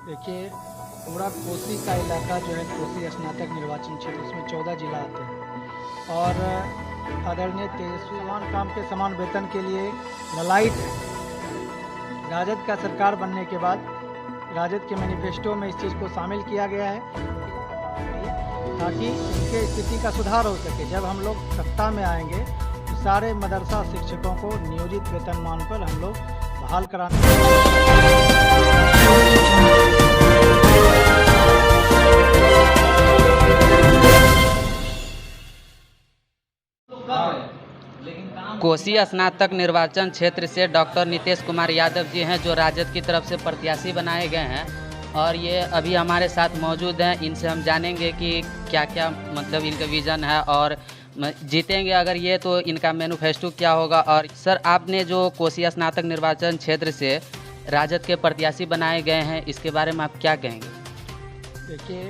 देखिए, पूरा कोसी का इलाका जो है कोसी स्नातक निर्वाचन क्षेत्र, इसमें 14 जिला आते हैं और आदरणीय तेजस्वी समान काम के समान वेतन के लिए ललायित है। राजद का सरकार बनने के बाद राजद के मैनिफेस्टो में इस चीज़ को शामिल किया गया है ताकि इनके स्थिति का सुधार हो सके। जब हम लोग सत्ता में आएंगे तो सारे मदरसा शिक्षकों को नियोजित वेतनमान पर हम लोग बहाल कराने कोसी स्नातक निर्वाचन क्षेत्र से डॉक्टर नीतीश कुमार यादव जी हैं, जो राजद की तरफ से प्रत्याशी बनाए गए हैं और ये अभी हमारे साथ मौजूद हैं। इनसे हम जानेंगे कि क्या क्या मतलब इनका विज़न है और जीतेंगे अगर ये तो इनका मैनिफेस्टो क्या होगा। और सर, आपने जो कोसी स्नातक निर्वाचन क्षेत्र से राजद के प्रत्याशी बनाए गए हैं, इसके बारे में आप क्या कहेंगे? देखिए,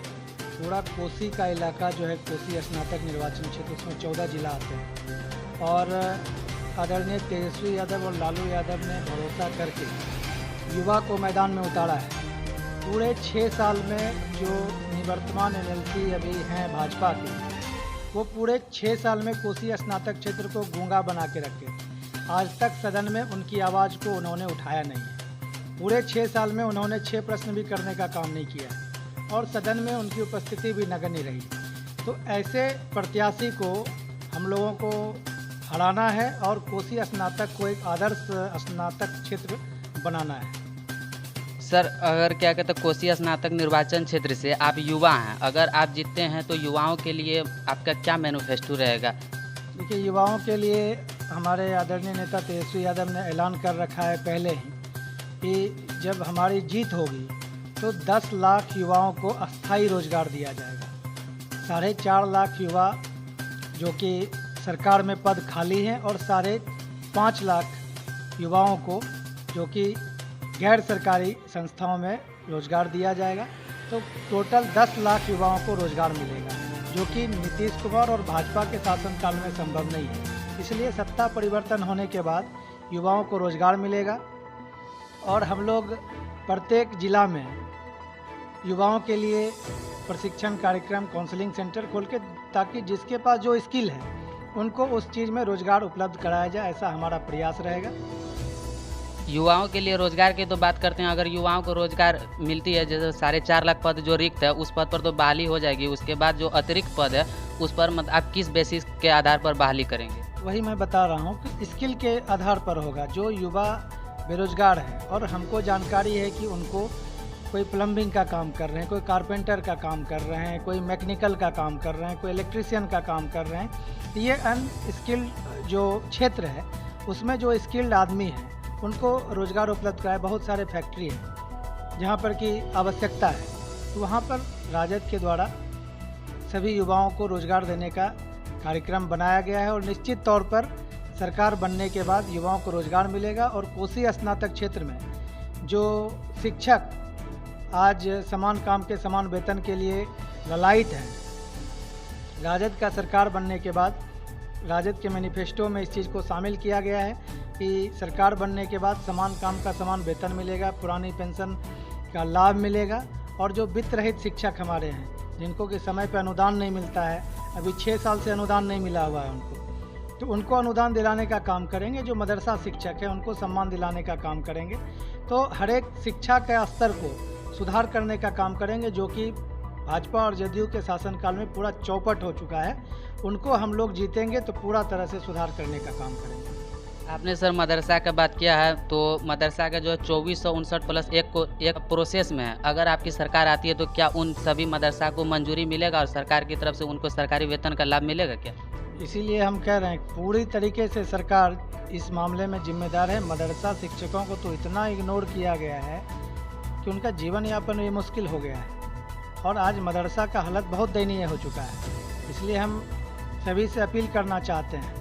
पूरा कोसी का इलाका जो है कोसी स्नातक निर्वाचन क्षेत्र, इसमें 14 जिला आते हैं और आदरणीय तेजस्वी यादव और लालू यादव ने भरोसा करके युवा को मैदान में उतारा है। पूरे 6 साल में जो निवर्तमान एमएलसी अभी हैं भाजपा के, वो पूरे 6 साल में कोसी स्नातक क्षेत्र को गूंगा बना के रखे। आज तक सदन में उनकी आवाज़ को उन्होंने उठाया नहीं है। पूरे 6 साल में उन्होंने 6 प्रश्न भी करने का काम नहीं किया है और सदन में उनकी उपस्थिति भी नगण्य रही। तो ऐसे प्रत्याशी को हम लोगों को हराना है और कोसी स्नातक को एक आदर्श स्नातक क्षेत्र बनाना है। सर, अगर क्या कहते हैं कोसी स्नातक निर्वाचन क्षेत्र से आप युवा हैं, अगर आप जीतते हैं तो युवाओं के लिए आपका क्या मैनिफेस्टो रहेगा? देखिए, युवाओं के लिए हमारे आदरणीय नेता तेजस्वी यादव ने ऐलान कर रखा है पहले ही कि जब हमारी जीत होगी तो 10 लाख युवाओं को अस्थायी रोजगार दिया जाएगा। 4.5 लाख युवा जो कि सरकार में पद खाली हैं और 5.5 लाख युवाओं को जो कि गैर सरकारी संस्थाओं में रोजगार दिया जाएगा। तो टोटल 10 लाख युवाओं को रोजगार मिलेगा, जो कि नीतीश कुमार और भाजपा के शासनकाल में संभव नहीं है। इसलिए सत्ता परिवर्तन होने के बाद युवाओं को रोजगार मिलेगा और हम लोग प्रत्येक जिला में युवाओं के लिए प्रशिक्षण कार्यक्रम, काउंसलिंग सेंटर खोल के, ताकि जिसके पास जो स्किल है उनको उस चीज़ में रोजगार उपलब्ध कराया जाए, ऐसा हमारा प्रयास रहेगा। युवाओं के लिए रोजगार की तो बात करते हैं। अगर युवाओं को रोजगार मिलती है, जैसे 4.5 लाख पद जो रिक्त है, उस पद पर तो बहाली हो जाएगी। उसके बाद जो अतिरिक्त पद है उस पर आप किस बेसिस के आधार पर बहाली करेंगे? वही मैं बता रहा हूँ कि स्किल के आधार पर होगा। जो युवा बेरोजगार है और हमको जानकारी है कि उनको कोई प्लम्बिंग का काम कर रहे हैं, कोई कारपेंटर का काम कर रहे हैं, कोई मैकेनिकल का काम कर रहे हैं, कोई इलेक्ट्रीशियन का काम कर रहे हैं, ये अनस्किल्ड जो क्षेत्र है उसमें जो स्किल्ड आदमी है उनको रोज़गार उपलब्ध कराए। बहुत सारे फैक्ट्री हैं जहाँ पर कि आवश्यकता है, तो वहाँ पर राजद के द्वारा सभी युवाओं को रोज़गार देने का कार्यक्रम बनाया गया है और निश्चित तौर पर सरकार बनने के बाद युवाओं को रोज़गार मिलेगा। और कोसी स्नातक क्षेत्र में जो शिक्षक आज समान काम के समान वेतन के लिए ललायित हैं, राजद का सरकार बनने के बाद राजद के मैनिफेस्टो में इस चीज़ को शामिल किया गया है कि सरकार बनने के बाद समान काम का समान वेतन मिलेगा, पुरानी पेंशन का लाभ मिलेगा और जो वित्त रहित शिक्षक हमारे हैं, जिनको कि समय पर अनुदान नहीं मिलता है, अभी 6 साल से अनुदान नहीं मिला हुआ है उनको, तो उनको अनुदान दिलाने का काम करेंगे। जो मदरसा शिक्षक है उनको सम्मान दिलाने का काम करेंगे। तो हर एक शिक्षा के स्तर को सुधार करने का काम करेंगे, जो कि भाजपा और जदयू के शासनकाल में पूरा चौपट हो चुका है। उनको हम लोग जीतेंगे तो पूरा तरह से सुधार करने का काम करेंगे। आपने सर मदरसा का बात किया है, तो मदरसा का जो 2459+1 को एक प्रोसेस में है। अगर आपकी सरकार आती है तो क्या उन सभी मदरसा को मंजूरी मिलेगा और सरकार की तरफ से उनको सरकारी वेतन का लाभ मिलेगा क्या? इसीलिए हम कह रहे हैं पूरी तरीके से सरकार इस मामले में जिम्मेदार है। मदरसा शिक्षकों को तो इतना इग्नोर किया गया है कि उनका जीवन यापन भी मुश्किल हो गया है और आज मदरसा का हालत बहुत दयनीय हो चुका है। इसलिए हम सभी से अपील करना चाहते हैं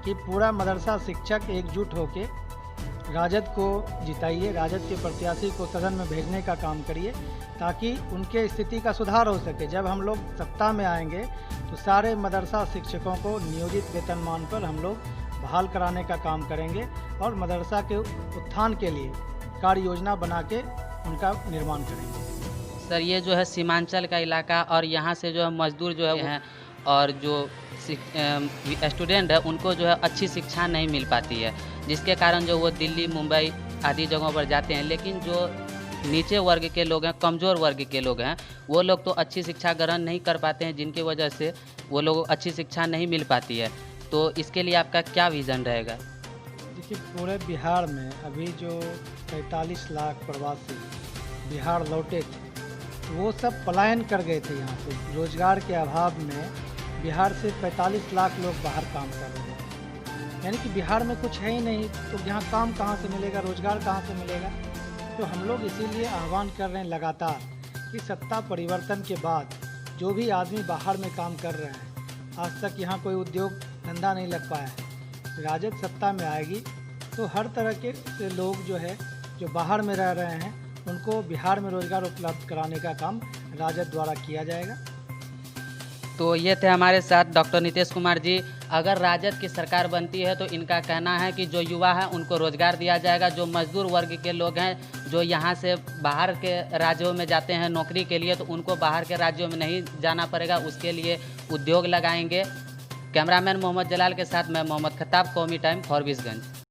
कि पूरा मदरसा शिक्षक एकजुट होकर राजद को जिताइए, राजद के प्रत्याशी को सदन में भेजने का काम करिए ताकि उनके स्थिति का सुधार हो सके। जब हम लोग सत्ता में आएंगे तो सारे मदरसा शिक्षकों को नियोजित वेतनमान पर हम लोग बहाल कराने का काम करेंगे और मदरसा के उत्थान के लिए कार्य योजना बना के उनका निर्माण करेंगे। सर ये जो है सीमांचल का इलाका और यहाँ से जो है मजदूर जो है वो हैं और जो स्टूडेंट है उनको जो है अच्छी शिक्षा नहीं मिल पाती है, जिसके कारण जो वो दिल्ली मुंबई आदि जगहों पर जाते हैं। लेकिन जो नीचे वर्ग के लोग हैं, कमज़ोर वर्ग के लोग हैं, वो लोग तो अच्छी शिक्षा ग्रहण नहीं कर पाते हैं, जिनकी वजह से वो लोगों को अच्छी शिक्षा नहीं मिल पाती है। तो इसके लिए आपका क्या विज़न रहेगा? देखिए, पूरे बिहार में अभी जो 45 लाख प्रवासी बिहार लौटे थे, वो सब पलायन कर गए थे यहाँ से। रोजगार के अभाव में बिहार से 45 लाख लोग बाहर काम कर रहे हैं, यानी कि बिहार में कुछ है ही नहीं, तो यहाँ काम कहाँ से मिलेगा, रोजगार कहाँ से मिलेगा। तो हम लोग इसीलिए आह्वान कर रहे हैं लगातार कि सत्ता परिवर्तन के बाद जो भी आदमी बाहर में काम कर रहे हैं, आज तक यहाँ कोई उद्योग धंधा नहीं लग पाया है, राजद सत्ता में आएगी तो हर तरह के से लोग जो है जो बाहर में रह रहे हैं उनको बिहार में रोजगार उपलब्ध कराने का काम राजद द्वारा किया जाएगा। तो ये थे हमारे साथ डॉक्टर नीतीश कुमार जी। अगर राजद की सरकार बनती है तो इनका कहना है कि जो युवा हैं उनको रोज़गार दिया जाएगा, जो मजदूर वर्ग के लोग हैं जो यहाँ से बाहर के राज्यों में जाते हैं नौकरी के लिए, तो उनको बाहर के राज्यों में नहीं जाना पड़ेगा, उसके लिए उद्योग लगाएंगे। कैमरामैन मोहम्मद जलाल के साथ मैं मोहम्मद खत्ताब, कौमी टाइम, फॉरबिसगंज।